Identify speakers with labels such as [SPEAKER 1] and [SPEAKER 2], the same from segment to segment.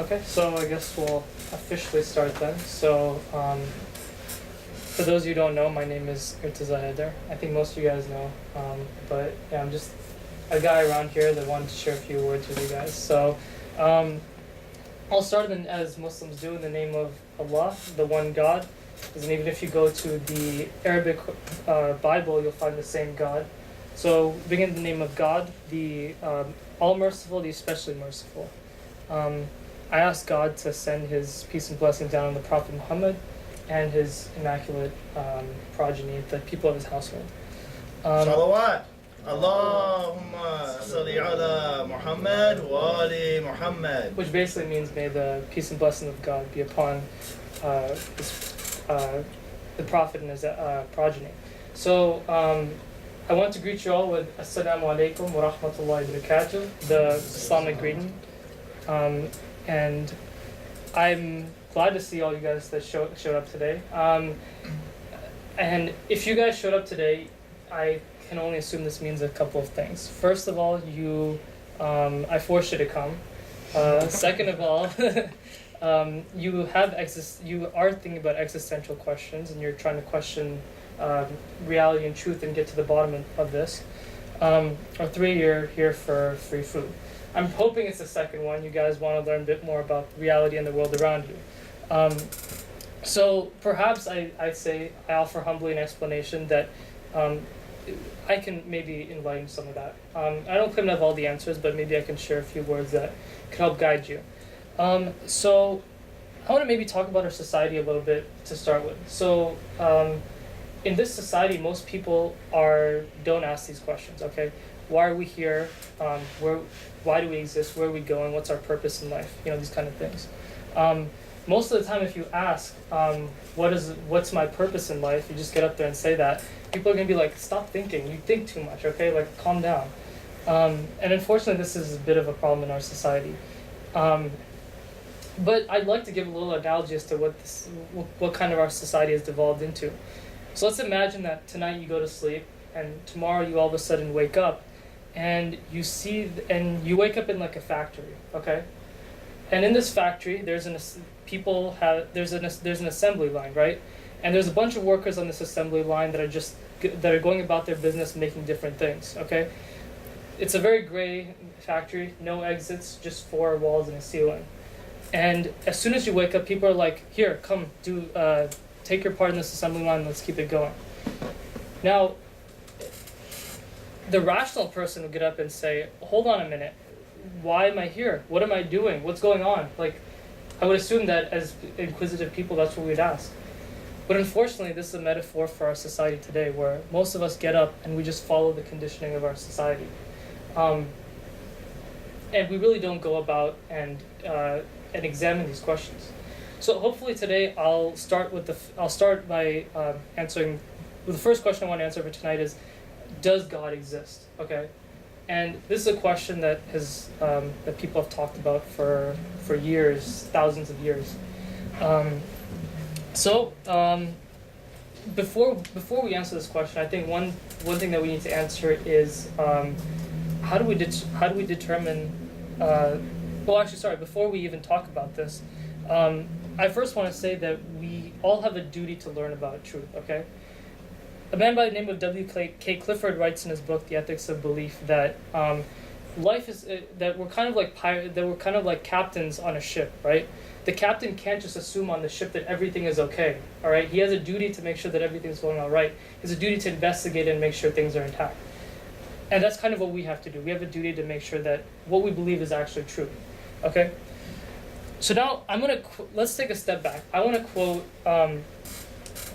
[SPEAKER 1] Okay, so I guess we'll officially start then. So, for those of you who don't know, my name is Irtaza Haider. I think most of you guys know, but yeah, I'm just a guy around here that wanted to share a few words with you guys. So, I'll start as Muslims do, in the name of Allah, the one God. And even if you go to the Arabic Bible, you'll find the same God. So, begin in the name of God, the all-merciful, the especially merciful. I ask God to send His peace and blessings down on the Prophet Muhammad and his immaculate progeny, the people of his household.
[SPEAKER 2] Salawat. Allahumma salli ala Muhammad wa ali Muhammad.
[SPEAKER 1] Which basically means, may the peace and blessing of God be upon the Prophet and his progeny. So, I want to greet you all with Assalamu alaikum wa rahmatullahi wa barakatuh, the Islamic greeting. And I'm glad to see all you guys that showed up today. And if you guys showed up today, I can only assume this means a couple of things. First of all, I forced you to come. Second of all, you are thinking about existential questions, and you're trying to question reality and truth and get to the bottom of this. Or three, you're here for free food. I'm hoping it's the second one. You guys want to learn a bit more about reality and the world around you. So perhaps I offer humbly an explanation that I can maybe enlighten some of that. I don't claim to have all the answers, but maybe I can share a few words that can help guide you. So I want to maybe talk about our society a little bit to start with. So in this society, most people don't ask these questions, okay? Why are we here? Why do we exist? Where are we going? What's our purpose in life? These kind of things. Most of the time, if you ask, what's my purpose in life? You just get up there and say that. People are gonna be like, stop thinking. You think too much, okay? Like, calm down. And unfortunately, this is a bit of a problem in our society. But I'd like to give a little analogy as to what kind of our society has devolved into. So let's imagine that tonight you go to sleep, and tomorrow you all of a sudden wake up, and you wake up in like a factory, okay? And in this factory, there's an assembly line, right? And there's a bunch of workers on this assembly line that are going about their business, making different things, okay? It's a very gray factory, no exits, just four walls and a ceiling. And as soon as you wake up, people are like, here, come, take your part in this assembly line, let's keep it going. Now, the rational person would get up and say, hold on a minute, why am I here? What am I doing? What's going on? Like, I would assume that as inquisitive people, that's what we'd ask. But unfortunately, this is a metaphor for our society today, where most of us get up and we just follow the conditioning of our society. And we really don't go about and examine these questions. So hopefully today I'll start by answering. The first question I want to answer for tonight is, does God exist? Okay, and this is a question that that people have talked about for years, thousands of years. Before we answer this question, I think one thing that we need to answer is how do we determine? Before we even talk about this, I first want to say that we all have a duty to learn about truth. Okay. A man by the name of W.K. Clifford writes in his book, The Ethics of Belief, that life is that we're kind of like captains on a ship, right? The captain can't just assume on the ship that everything is okay. All right, he has a duty to make sure that everything's going all right. He has a duty to investigate and make sure things are intact. And that's kind of what we have to do. We have a duty to make sure that what we believe is actually true. Okay. So now let's take a step back. I want to quote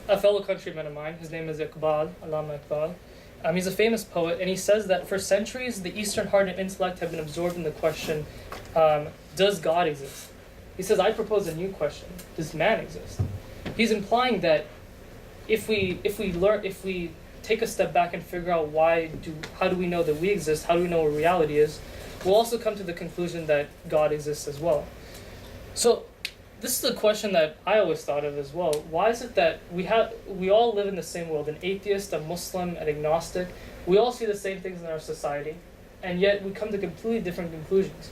[SPEAKER 1] a fellow countryman of mine. His name is Iqbal, Allama Iqbal. He's a famous poet, and he says that for centuries, the Eastern heart and intellect have been absorbed in the question, does God exist? He says, I propose a new question, does man exist? He's implying that if we take a step back and figure out how do we know that we exist, how do we know what reality is, we'll also come to the conclusion that God exists as well. So this is a question that I always thought of as well. Why is it that we all live in the same world, an atheist, a Muslim, an agnostic, we all see the same things in our society, and yet we come to completely different conclusions.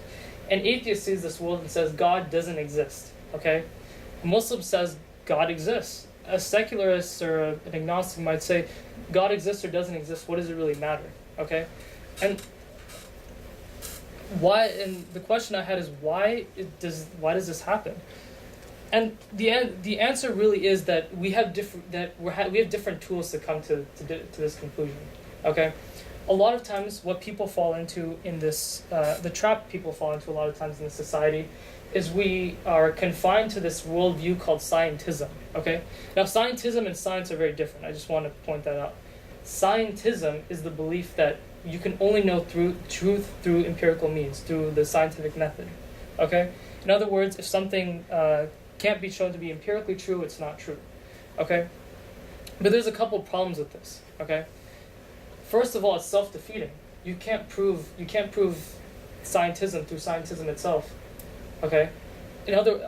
[SPEAKER 1] An atheist sees this world and says God doesn't exist. Okay, a Muslim says God exists. A secularist or an agnostic might say God exists or doesn't exist. What does it really matter? Okay, and why? And the question I had is why does this happen? And the answer really is that we have different tools to come to this conclusion. Okay, a lot of times what people fall into in this the trap people fall into a lot of times in this society is we are confined to this worldview called scientism. Okay, now scientism and science are very different. I just want to point that out. Scientism is the belief that you can only know truth through empirical means, through the scientific method. Okay, in other words, if something can't be shown to be empirically true, it's not true. Okay, but there's a couple of problems with this. Okay, first of all, it's self-defeating. You can't prove scientism through scientism itself. Okay,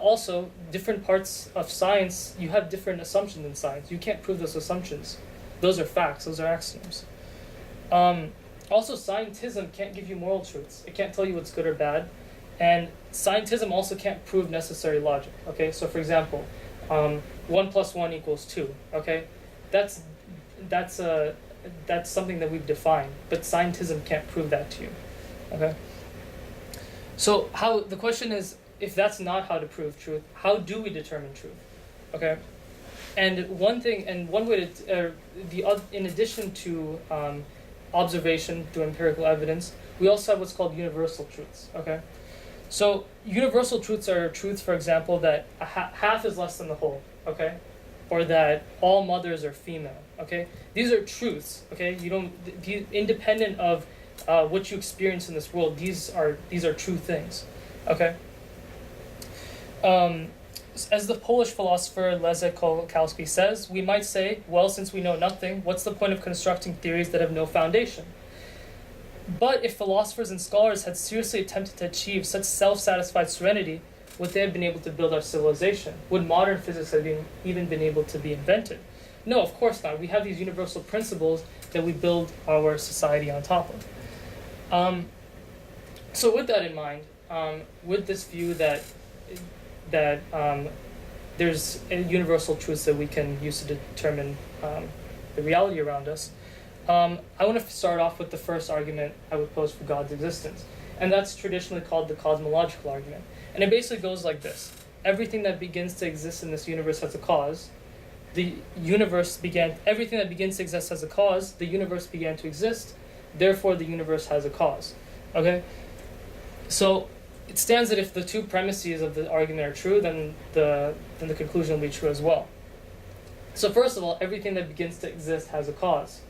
[SPEAKER 1] also different parts of science, you have different assumptions in science. You can't prove those assumptions. Those are facts. Those are axioms. Also, scientism can't give you moral truths. It can't tell you what's good or bad. And scientism also can't prove necessary logic. Okay, so for example, 1 + 1 = 2. Okay, that's something that we've defined, but scientism can't prove that to you. Okay. So the question is, if that's not how to prove truth, how do we determine truth? Okay. And one way to in addition to observation through empirical evidence, we also have what's called universal truths. Okay. So universal truths are truths, for example, that half is less than the whole. Okay. Or that all mothers are female. Okay. These are truths. Okay. Independent of what you experience in this world, these are true things. Okay. As the Polish philosopher Leszek Kolakowski says, we might say, well, since we know nothing, what's the point of constructing theories that have no foundation? But if philosophers and scholars had seriously attempted to achieve such self-satisfied serenity, would they have been able to build our civilization? Would modern physics have even been able to be invented? No, of course not. We have these universal principles that we build our society on top of. So with that in mind, with this view that there's universal truths that we can use to determine the reality around us, I want to start off with the first argument I would pose for God's existence. And that's traditionally called the cosmological argument. And it basically goes like this. Everything that begins to exist in this universe has a cause. Everything that begins to exist has a cause. The universe began to exist. Therefore, the universe has a cause. Okay? So it stands that if the two premises of the argument are true, then the conclusion will be true as well. So first of all, everything that begins to exist has a cause.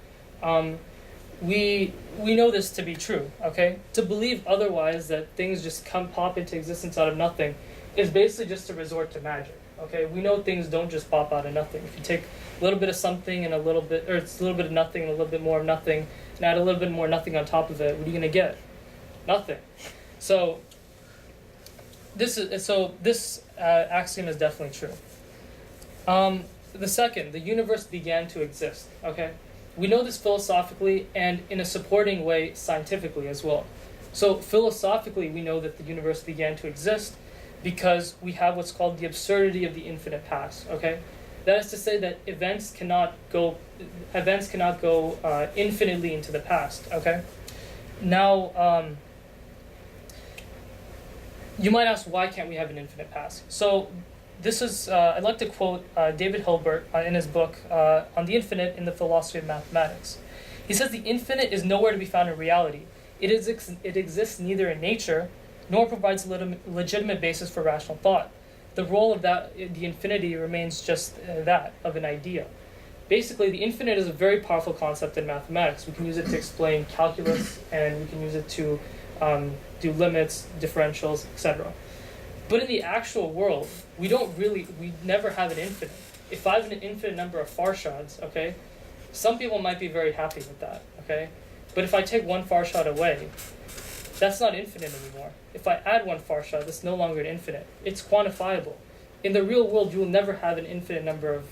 [SPEAKER 1] We know this to be true. Okay, to believe otherwise, that things just pop into existence out of nothing, is basically just a resort to magic. Okay, we know things don't just pop out of nothing. If you take a little bit of something and it's a little bit of nothing and a little bit more of nothing, and add a little bit more nothing on top of it, what are you gonna get? Nothing. So this axiom is definitely true. The second, the universe began to exist. Okay, we know this philosophically and in a supporting way scientifically as well. So philosophically, we know that the universe began to exist because we have what's called the absurdity of the infinite past. Okay, that is to say that events cannot go infinitely into the past. Okay, now. You might ask, why can't we have an infinite past? So this is, I'd like to quote David Hilbert in his book on the infinite in the philosophy of mathematics. He says the infinite is nowhere to be found in reality. It exists neither in nature, nor provides a legitimate basis for rational thought. The role of the infinity remains just that, of an idea. Basically, the infinite is a very powerful concept in mathematics. We can use it to explain calculus, and we can use it to do limits, differentials, etc. But in the actual world, we never have an infinite. If I have an infinite number of farshads, okay, some people might be very happy with that, okay? But if I take one farshad away, that's not infinite anymore. If I add one farshad, that's no longer an infinite. It's quantifiable. In the real world, you will never have an infinite number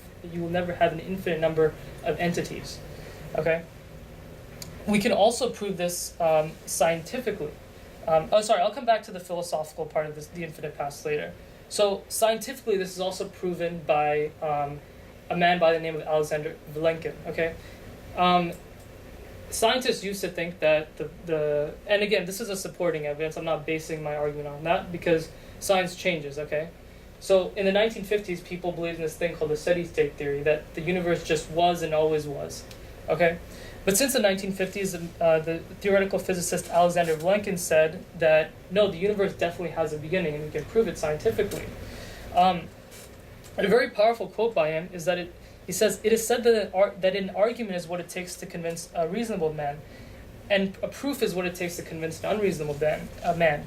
[SPEAKER 1] of entities, okay? We can also prove this scientifically. I'll come back to the philosophical part of this, the infinite past later. So scientifically, this is also proven by a man by the name of Alexander Vilenkin. Okay, scientists used to think that and again, this is a supporting evidence. I'm not basing my argument on that because science changes. Okay, so in the 1950s, people believed in this thing called the steady state theory, that the universe just was and always was. Okay. But since the 1950s, the theoretical physicist Alexander Vilenkin said that, no, the universe definitely has a beginning, and we can prove it scientifically. And a very powerful quote by him is that he says, "It is said that an argument is what it takes to convince a reasonable man, and a proof is what it takes to convince an unreasonable man.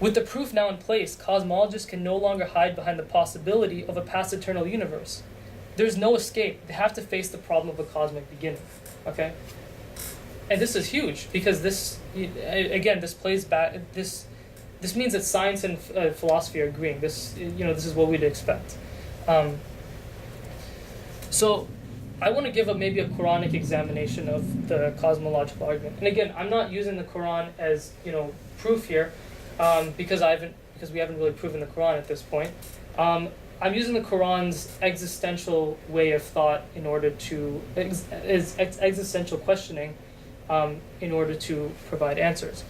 [SPEAKER 1] With the proof now in place, cosmologists can no longer hide behind the possibility of a past eternal universe. There's no escape. They have to face the problem of a cosmic beginning." Okay, and this is huge because this plays back. This means that science and philosophy are agreeing. This is what we'd expect. So, I want to give maybe a Quranic examination of the cosmological argument. And again, I'm not using the Quran as proof here, because we haven't really proven the Quran at this point. I'm using the Quran's existential way of thought in order to existential questioning, in order to provide answers.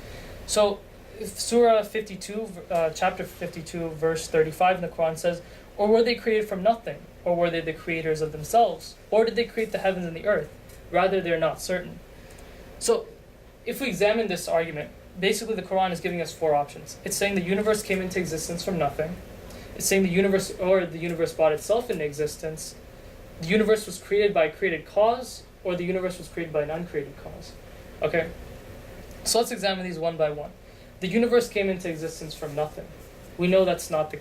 [SPEAKER 1] So, Surah 52, chapter 52, verse 35 in the Quran says, "Or were they created from nothing? Or were they the creators of themselves? Or did they create the heavens and the earth? Rather, they're not certain." So, if we examine this argument, basically the Quran is giving us four options. It's saying the universe came into existence from nothing. It's saying the universe brought itself into existence. The universe was created by a created cause, or the universe was created by an uncreated cause. Okay? So let's examine these one by one. The universe came into existence from nothing. We know that's not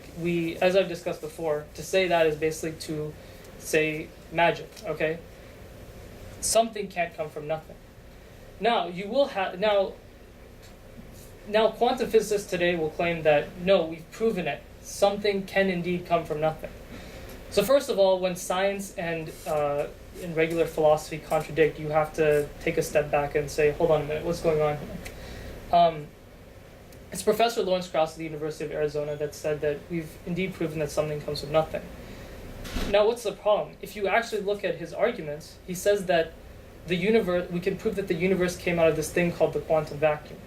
[SPEAKER 1] as I've discussed before, to say that is basically to say magic, okay? Something can't come from nothing. Now, now quantum physicists today will claim that, no, we've proven it. Something can indeed come from nothing. So first of all, when science and in regular philosophy contradict, you have to take a step back and say, hold on a minute, what's going on here? It's Professor Lawrence Krauss of the University of Arizona that said that we've indeed proven that something comes from nothing. Now, what's the problem? If you actually look at his arguments, he says that we can prove that the universe came out of this thing called the quantum vacuum.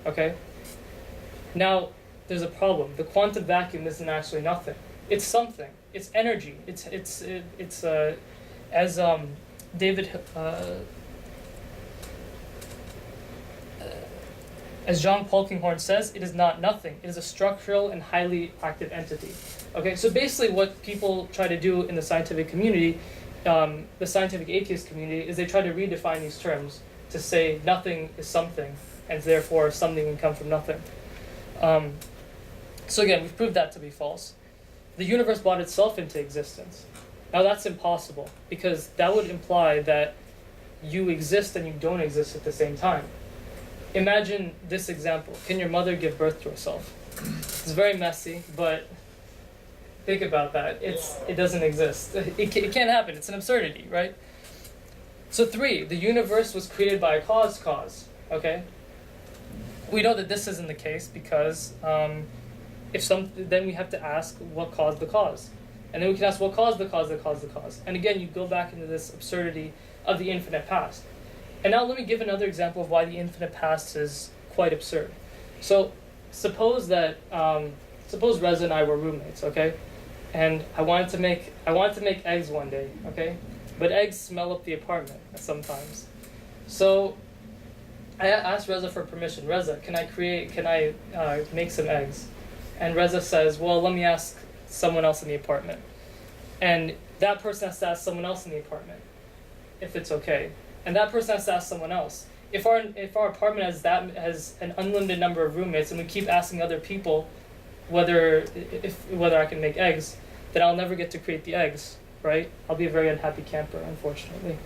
[SPEAKER 1] Okay? Now, there's a problem. The quantum vacuum isn't actually nothing. It's something. It's energy. As John Polkinghorne says, it is not nothing. It is a structural and highly active entity. Okay, so basically what people try to do in the scientific community, the scientific atheist community, is they try to redefine these terms to say nothing is something, and therefore something can come from nothing. So again, we've proved that to be false. The universe brought itself into existence. Now that's impossible, because that would imply that you exist and you don't exist at the same time. Imagine this example. Can your mother give birth to herself? It's very messy, but think about that. It doesn't exist. It can't happen. It's an absurdity, right? So 3, the universe was created by a cause. Okay? We know that this isn't the case because then we have to ask what caused the cause. And then we can ask what caused the cause. And again, you go back into this absurdity of the infinite past. And now let me give another example of why the infinite past is quite absurd. So suppose Reza and I were roommates, okay? And I wanted to make eggs one day, okay? But eggs smell up the apartment sometimes. So I asked Reza for permission. Reza, can I make some eggs? And Reza says, well, let me ask someone else in the apartment. And that person has to ask someone else in the apartment if it's okay. And that person has to ask someone else. If our apartment has an unlimited number of roommates, and we keep asking other people whether I can make eggs, then I'll never get to create the eggs, right? I'll be a very unhappy camper, unfortunately.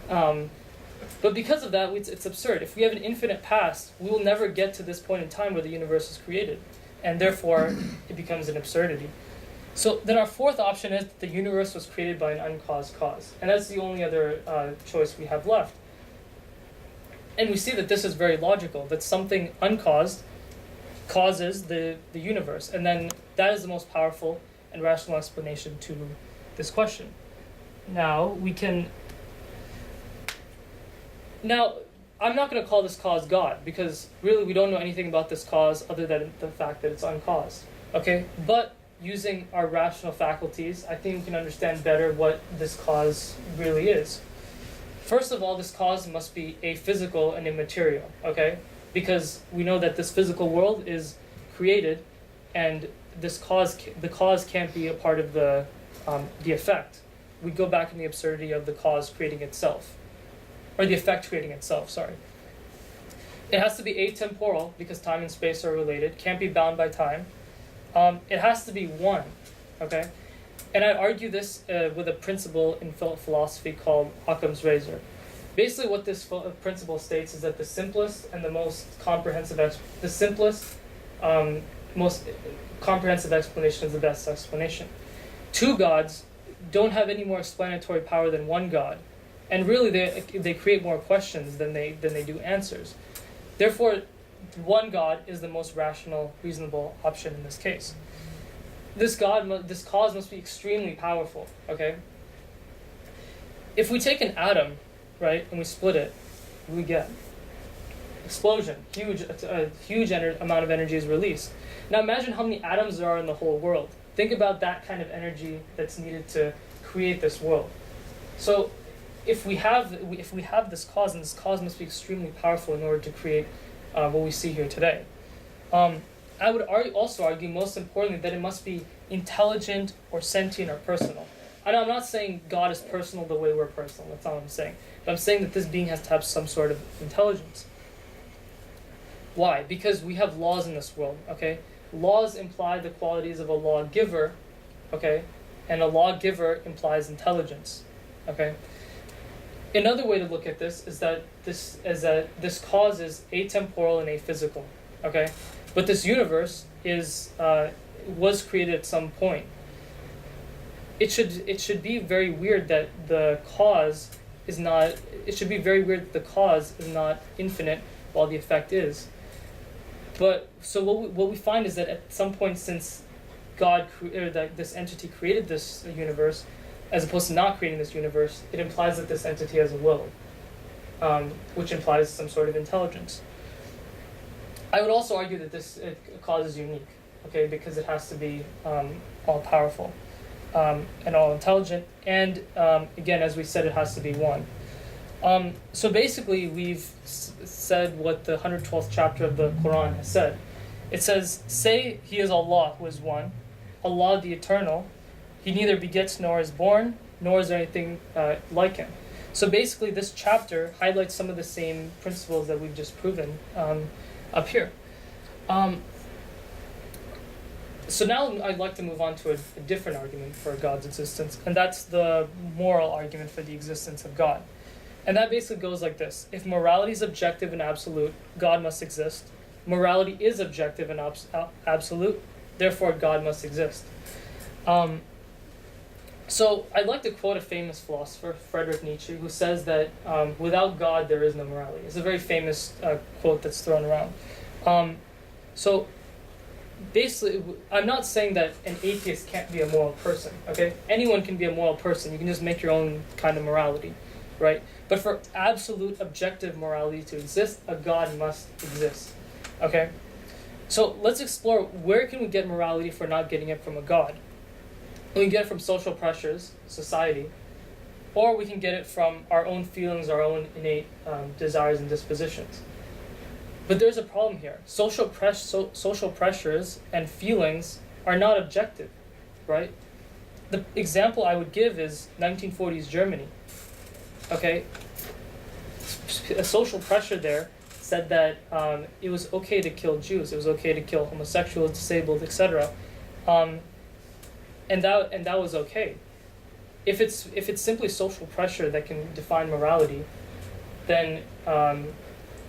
[SPEAKER 1] But because of that, it's absurd. If we have an infinite past, we will never get to this point in time where the universe is created, and therefore it becomes an absurdity. So then our fourth option is that the universe was created by an uncaused cause. And that's the only other choice we have left. And we see that this is very logical, that something uncaused causes the universe. And then that is the most powerful and rational explanation to this question. Now, I'm not going to call this cause God, because really we don't know anything about this cause other than the fact that it's uncaused. Okay? But using our rational faculties, I think we can understand better what this cause really is. First of all, this cause must be aphysical and immaterial, okay? Because we know that this physical world is created, and the cause can't be a part of the effect. We go back in the absurdity of the cause creating itself, or the effect creating itself, sorry. It has to be atemporal, because time and space are related, can't be bound by time. It has to be one, okay? And I argue this with a principle in philosophy called Occam's razor. Basically what this principle states is that the simplest and the most comprehensive, most comprehensive explanation is the best explanation. Two gods don't have any more explanatory power than one God. And really they create more questions than they do answers. Therefore, one God is the most rational, reasonable option in this case. This cause must be extremely powerful, okay? If we take an atom, right, and we split it, what do we get? Explosion. A huge amount of energy is released. Now imagine how many atoms there are in the whole world. Think about that kind of energy that's needed to create this world. So if we have this cause, and this cause must be extremely powerful in order to create what we see here today. I would also argue, most importantly, that it must be intelligent or sentient or personal. And I'm not saying God is personal the way we're personal. That's not what I'm saying. But I'm saying that this being has to have some sort of intelligence. Why? Because we have laws in this world, okay? Laws imply the qualities of a lawgiver, okay? And a lawgiver implies intelligence, okay? Another way to look at this is that this cause is atemporal and aphysical, okay? But this universe was created at some point. It should be very weird that the cause is not. It should be very weird that the cause is not infinite while the effect is. But so what we find is that at some point, since this entity created this universe, as opposed to not creating this universe, it implies that this entity has a will, which implies some sort of intelligence. I would also argue that this cause is unique, okay, because it has to be all-powerful and all-intelligent, and again, as we said, it has to be one. So basically, we've said what the 112th chapter of the Quran has said. It says, "Say He is Allah who is one, Allah the Eternal. He neither begets nor is born, nor is there anything like Him." So basically, this chapter highlights some of the same principles that we've just proven up here. So now I'd like to move on to a different argument for God's existence, and that's the moral argument for the existence of God. And that basically goes like this. If morality is objective and absolute, God must exist. Morality is objective and absolute, therefore God must exist. So I'd like to quote a famous philosopher, Friedrich Nietzsche, who says that without God there is no morality. It's a very famous quote that's thrown around. So basically, I'm not saying that an atheist can't be a moral person, okay? Anyone can be a moral person. You can just make your own kind of morality, right? But for absolute objective morality to exist, a God must exist, okay? So let's explore, where can we get morality if we're not getting it from a God? We can get it from social pressures, society, or we can get it from our own feelings, our own innate desires and dispositions. But there's a problem here. Social pressures and feelings are not objective, right? The example I would give is 1940s Germany. Okay, a social pressure there said that it was okay to kill Jews, it was okay to kill homosexuals, disabled, etc. And that was okay. If it's simply social pressure that can define morality, then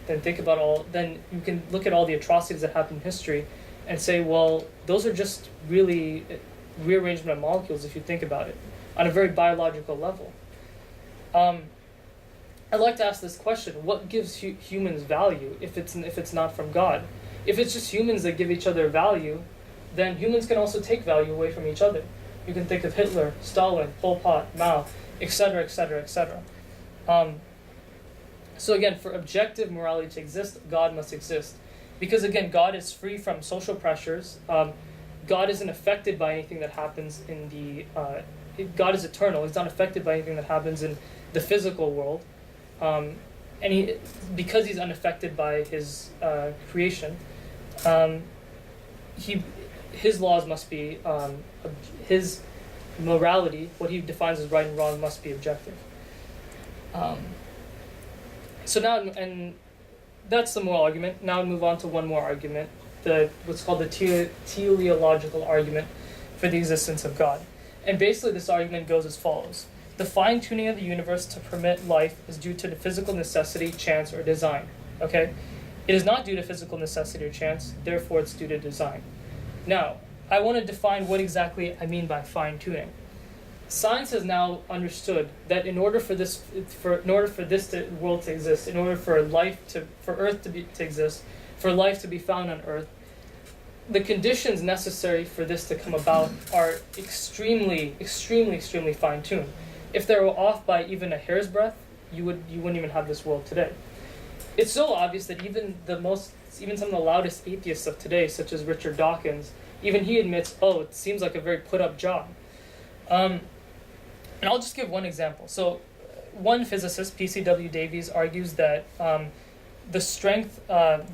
[SPEAKER 1] think about then you can look at all the atrocities that happened in history and say, well, those are just really rearrangement of molecules if you think about it on a very biological level. I'd like to ask this question: what gives humans value if it's not from God? If it's just humans that give each other value, then humans can also take value away from each other. You can think of Hitler, Stalin, Pol Pot, Mao, etc., etc., etc. So again, for objective morality to exist, God must exist. Because again, God is free from social pressures. God isn't affected by anything that happens in the... God is eternal. He's not affected by anything that happens in the physical world. Because he's unaffected by his creation, his laws must be... his morality, what he defines as right and wrong, must be objective. So now, and that's the moral argument. Now we move on to one more argument, what's called the teleological argument for the existence of God. And basically this argument goes as follows. The fine-tuning of the universe to permit life is due to the physical necessity, chance, or design. Okay? It is not due to physical necessity or chance, therefore it's due to design. Now, I want to define what exactly I mean by fine-tuning. Science has now understood that in order for this world to exist, in order for Earth to exist, for life to be found on Earth, the conditions necessary for this to come about are extremely, extremely, extremely fine-tuned. If they were off by even a hair's breadth, you wouldn't even have this world today. It's so obvious that even some of the loudest atheists of today, such as Richard Dawkins, even he admits, it seems like a very put-up job. And I'll just give one example. So, one physicist, P.C.W. Davies, argues that that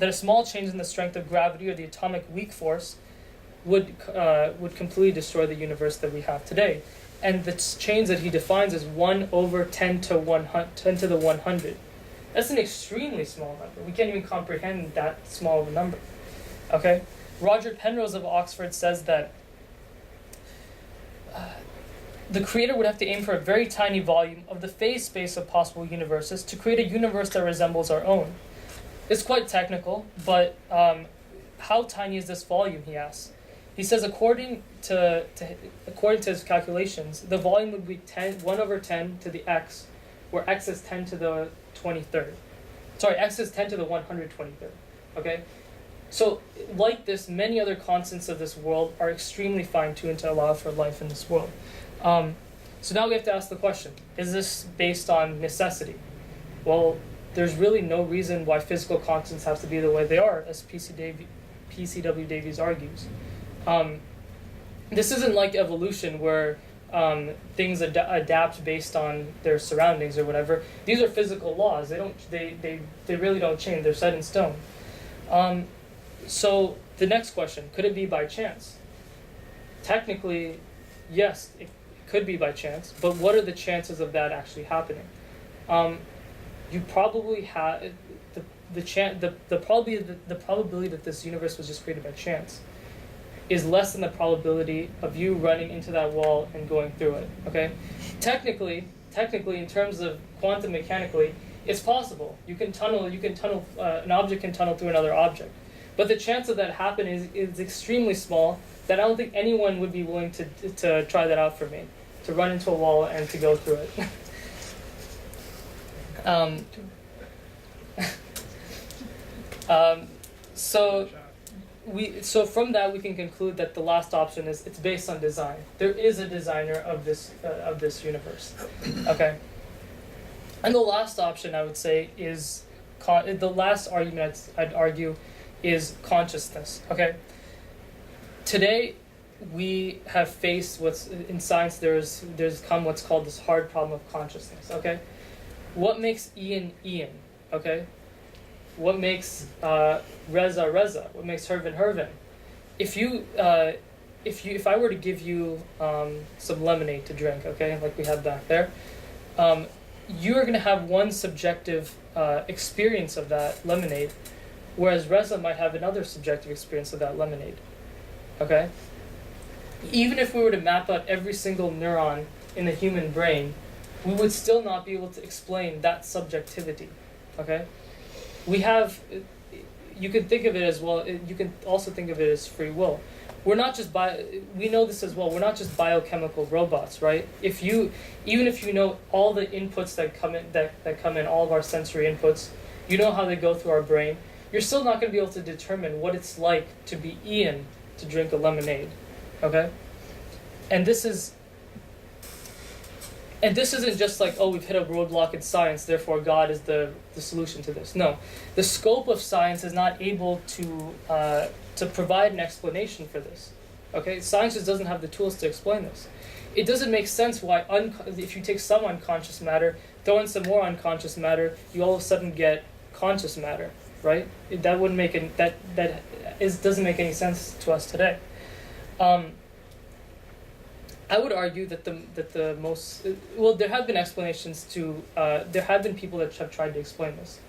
[SPEAKER 1] a small change in the strength of gravity or the atomic weak force would completely destroy the universe that we have today. And the change that he defines is 1 over 10 to the 100. That's an extremely small number. We can't even comprehend that small of a number. Okay? Roger Penrose of Oxford says that the creator would have to aim for a very tiny volume of the phase space of possible universes to create a universe that resembles our own. It's quite technical, but how tiny is this volume, he asks. He says according to his calculations, the volume would be 1 over 10 to the x, where x is 10 to the 23rd. Sorry, x is 10 to the 123rd. Okay? So, like this, many other constants of this world are extremely fine-tuned to allow for life in this world. So now we have to ask the question, is this based on necessity? Well, there's really no reason why physical constants have to be the way they are, as P.C.W. Davies argues. This isn't like evolution where things adapt based on their surroundings or whatever. These are physical laws. They really don't change. They're set in stone. So the next question, could it be by chance? Technically, yes, it could be by chance, but what are the chances of that actually happening? You probably have the probability that this universe was just created by chance is less than the probability of you running into that wall and going through it. Okay, technically, in terms of quantum mechanically, it's possible. An object can tunnel through another object, but the chance of that happening is extremely small. That I don't think anyone would be willing to try that out for me, to run into a wall and to go through it. So from that we can conclude that the last option is it's based on design. There is a designer of this universe. Okay. And the last option I would say is the last argument I'd argue is consciousness. Okay. Today we have faced in science there's come what's called this hard problem of consciousness. Okay. What makes Ian Ian? Okay. What makes Reza Reza? What makes Hervin Hervin? If I were to give you some lemonade to drink, okay, like we have back there, you are going to have one subjective experience of that lemonade, whereas Reza might have another subjective experience of that lemonade. Okay. Even if we were to map out every single neuron in the human brain, we would still not be able to explain that subjectivity. Okay. You can think of it as well, you can also think of it as free will. We're not just we know this as well, we're not just biochemical robots, right? Even if you know all the inputs that come in, all of our sensory inputs, you know how they go through our brain, you're still not going to be able to determine what it's like to be Ian to drink a lemonade, okay? And this isn't just like, oh, we've hit a roadblock in science, therefore God is the solution to this. No, the scope of science is not able to provide an explanation for this. Okay, science just doesn't have the tools to explain this. It doesn't make sense why if you take some unconscious matter, throw in some more unconscious matter, you all of a sudden get conscious matter, right? That wouldn't make doesn't make any sense to us today. I would argue that the most there have been explanations to there have been people that have tried to explain this.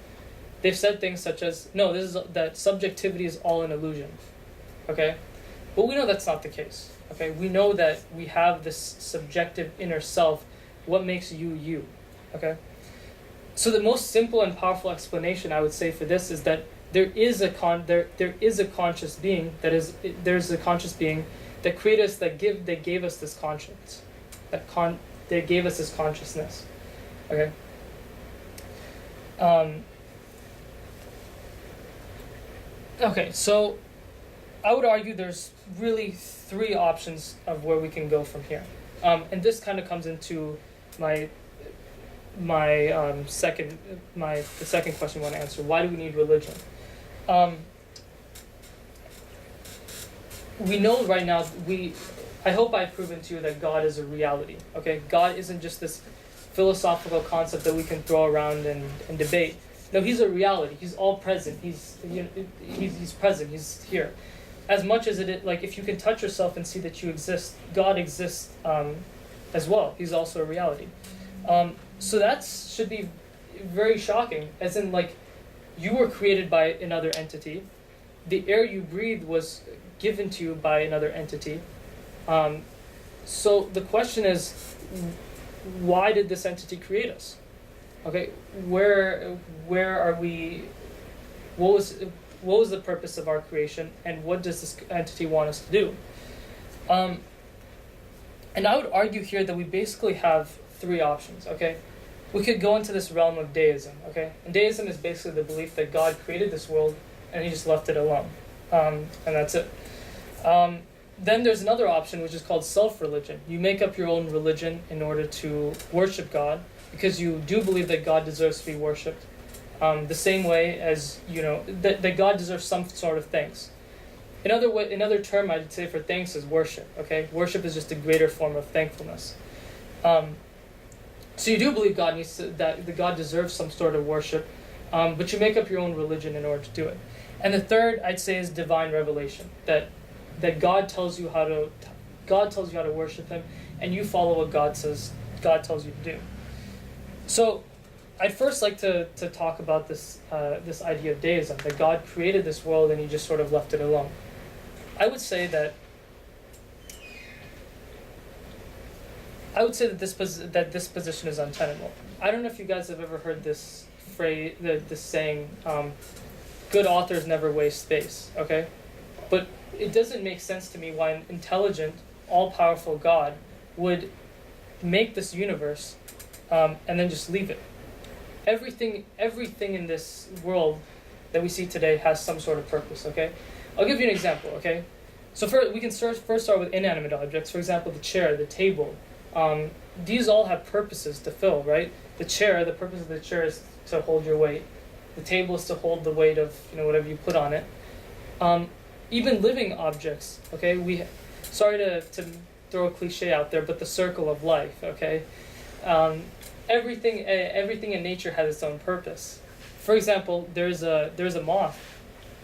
[SPEAKER 1] They've said things such as, no, that subjectivity is all an illusion, okay? But we know that's not the case, okay? We know that we have this subjective inner self, what makes you you, okay? So the most simple and powerful explanation I would say for this is that there is a conscious being there's a conscious being that created us, that gave us this conscience, that gave us this consciousness, okay? Okay, so I would argue there's really three options of where we can go from here, and this kind of comes into the second question I want to answer. Why do we need religion? We know right now, I hope I've proven to you that God is a reality, okay? God isn't just this philosophical concept that we can throw around and debate. No, he's a reality. He's all present. He's present. He's here. As much as like if you can touch yourself and see that you exist, God exists as well. He's also a reality. So that should be very shocking, as in like you were created by another entity. The air you breathe was given to you by another entity. So the question is, why did this entity create us? Okay, where are we? What was the purpose of our creation, and what does this entity want us to do? And I would argue here that we basically have three options. Okay, we could go into this realm of deism. Okay, and deism is basically the belief that God created this world and He just left it alone, and that's it. Then there's another option, which is called self-religion. You make up your own religion in order to worship God, because you do believe that God deserves to be worshipped, the same way as, that God deserves some sort of thanks. Another term I'd say for thanks is worship, okay? Worship is just a greater form of thankfulness. So you do believe that God deserves some sort of worship, but you make up your own religion in order to do it. And the third, I'd say, is divine revelation, that God tells you how to worship Him, and you follow what God tells you to do. So, I'd first like to talk about this idea of deism, that God created this world and He just sort of left it alone. I would say that this position is untenable. I don't know if you guys have ever heard this phrase, this saying, "Good authors never waste space." Okay, but it doesn't make sense to me why an intelligent, all-powerful God would make this universe and then just leave it. Everything in this world that we see today has some sort of purpose, okay? I'll give you an example, okay? So we can first start with inanimate objects. For example, the chair, the table. These all have purposes to fill, right? The purpose of the chair is to hold your weight. The table is to hold the weight of whatever you put on it. Even living objects, okay? Sorry to throw a cliche out there, but the circle of life, okay? Everything in nature has its own purpose. For example, there's a moth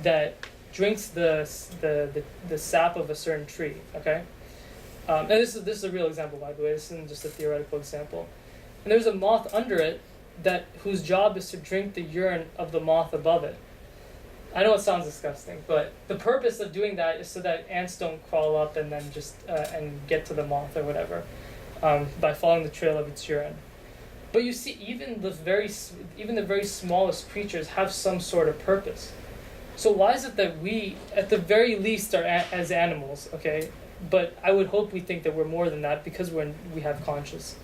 [SPEAKER 1] that drinks the sap of a certain tree, okay? And this is a real example, by the way. This isn't just a theoretical example. And there's a moth under it whose job is to drink the urine of the moth above it. I know it sounds disgusting, but the purpose of doing that is so that ants don't crawl up and then just and get to the moth or whatever by following the trail of its urine. But you see, even the very smallest creatures have some sort of purpose. So why is it that we, at the very least, are as animals, okay? But I would hope we think that we're more than that because we have conscience.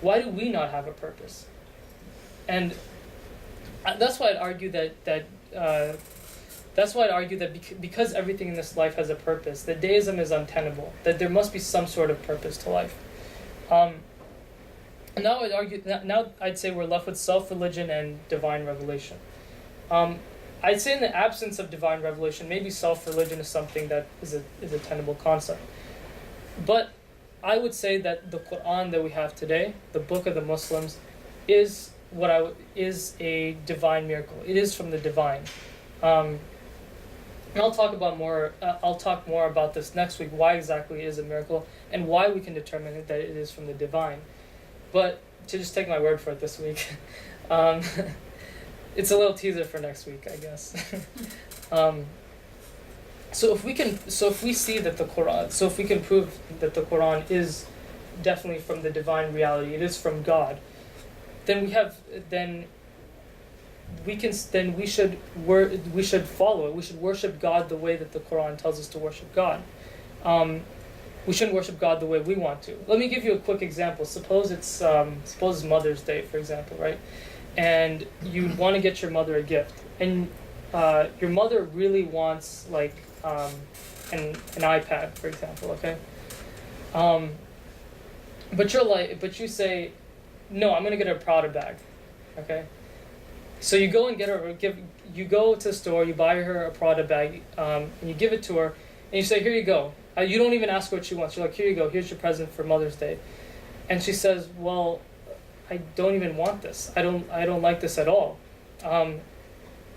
[SPEAKER 1] Why do we not have a purpose? And that's why I'd argue that That's why I'd argue that because everything in this life has a purpose, that deism is untenable, that there must be some sort of purpose to life. And now I'd say we're left with self-religion and divine revelation. I'd say in the absence of divine revelation, maybe self-religion is something that is a tenable concept. But I would say that the Quran that we have today, the book of the Muslims, is is a divine miracle. It is from the divine. And I'll talk more about this next week. Why exactly it is a miracle and why we can determine that it is from the divine. But to just take my word for it this week, it's a little teaser for next week, I guess. So if we can prove that the Quran is definitely from the divine reality, it is from God, then we should follow it. We should worship God the way that the Quran tells us to worship God. We shouldn't worship God the way we want to. Let me give you a quick example. Suppose it's Mother's Day, for example, right? And you want to get your mother a gift, and your mother really wants like an iPad, for example, okay? But you say, no, I'm gonna get her a Prada bag, okay? So you go and you go to the store, you buy her a Prada bag, and you give it to her, and you say, here you go. You don't even ask her what she wants. You're like, here you go, here's your present for Mother's Day. And she says, well, I don't even want this. I don't like this at all.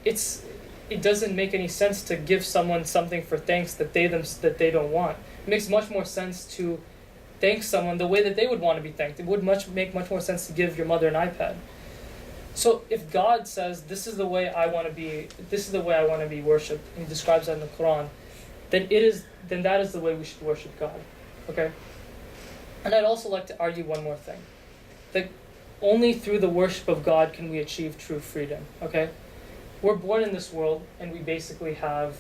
[SPEAKER 1] It doesn't make any sense to give someone something for thanks that they don't want. It makes much more sense to thank someone the way that they would want to be thanked. It would make much more sense to give your mother an iPad. So if God says this is the way I want to be worshipped, and He describes that in the Quran, then that is the way we should worship God. Okay? And I'd also like to argue one more thing. That only through the worship of God can we achieve true freedom. Okay? We're born in this world, and we basically have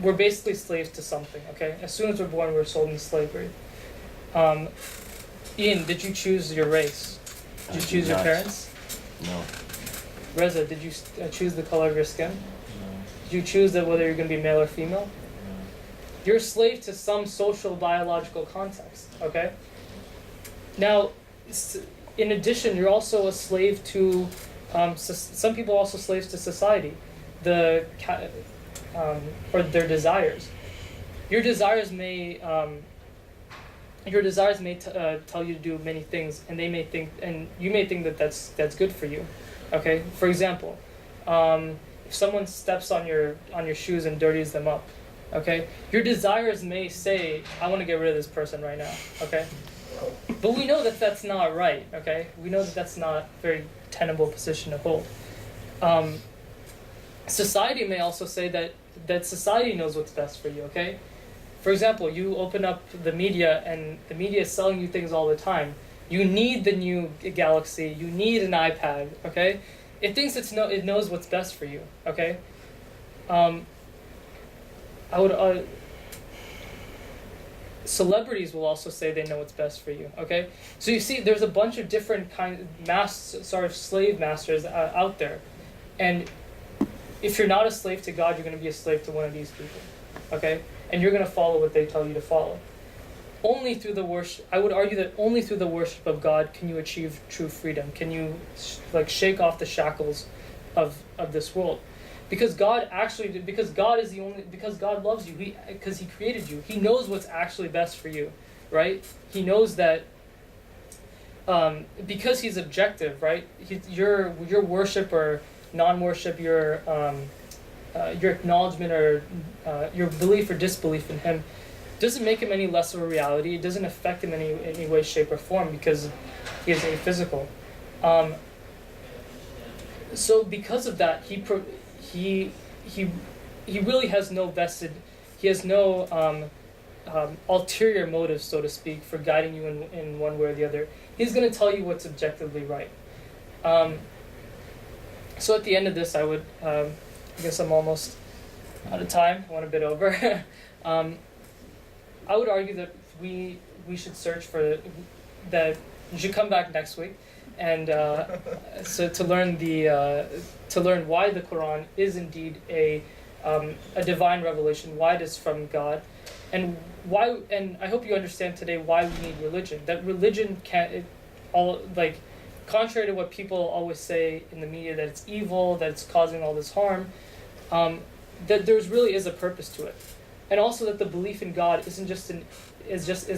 [SPEAKER 1] we're basically slaves to something. Okay? As soon as we're born, we're sold into slavery. Ian, did you choose your race? Did you choose your parents?
[SPEAKER 3] No.
[SPEAKER 1] Reza, did you choose the color of your skin?
[SPEAKER 3] No.
[SPEAKER 1] Did you choose whether you're going to be male or female?
[SPEAKER 3] No.
[SPEAKER 1] You're a slave to some social biological context, okay? Now, in addition, you're also a slave to, some people are also slaves to society, or their desires. Your desires may tell you to do many things, and you may think that that's good for you. Okay, for example, if someone steps on your shoes and dirties them up, okay, your desires may say, I want to get rid of this person right now, okay? But we know that that's not right, okay? We know that that's not a very tenable position to hold. Society may also say that society knows what's best for you, okay? For example, you open up the media, and the media is selling you things all the time. You need the new Galaxy. You need an iPad. Okay, it thinks it knows what's best for you. Okay, celebrities will also say they know what's best for you. Okay, so you see, there's a bunch of different slave masters out there, and if you're not a slave to God, you're going to be a slave to one of these people. Okay. And you're going to follow what they tell you to follow. Only through the worship, I would argue that only through the worship of God can you achieve true freedom. Can you shake off the shackles of this world? Because God loves you, because He created you. He knows what's actually best for you, right? He knows that because He's objective, right? Your worship or non-worship, your acknowledgement or your belief or disbelief in Him doesn't make Him any less of a reality. It doesn't affect Him in any way, shape, or form because He is aphysical. So because of that, He really has no ulterior motive, so to speak, for guiding you in one way or the other. He's going to tell you what's objectively right. So at the end of this, I would. I guess I'm almost out of time. I went a bit over. I would argue that we should search for that. You should come back next week, and so to learn why the Quran is indeed a divine revelation, why it is from God, and why. And I hope you understand today why we need religion. That religion contrary to what people always say in the media, that it's evil, that it's causing all this harm, that there really is a purpose to it, and also that the belief in God is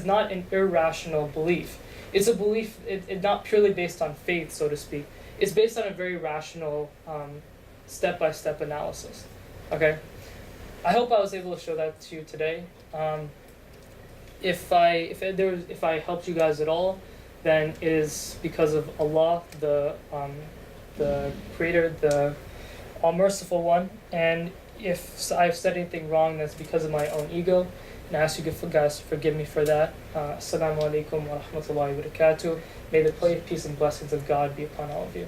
[SPEAKER 1] not an irrational belief. It's a belief. It's not purely based on faith, so to speak. It's based on a very rational, step-by-step analysis. Okay, I hope I was able to show that to you today. If I helped you guys at all, then it is because of Allah, the Creator, the All-Merciful One. And if I've said anything wrong, that's because of my own ego. And I ask you guys to forgive me for that. Assalamu alaikum wa rahmatullahi wa barakatuh. May the peace and blessings of God be upon all of you.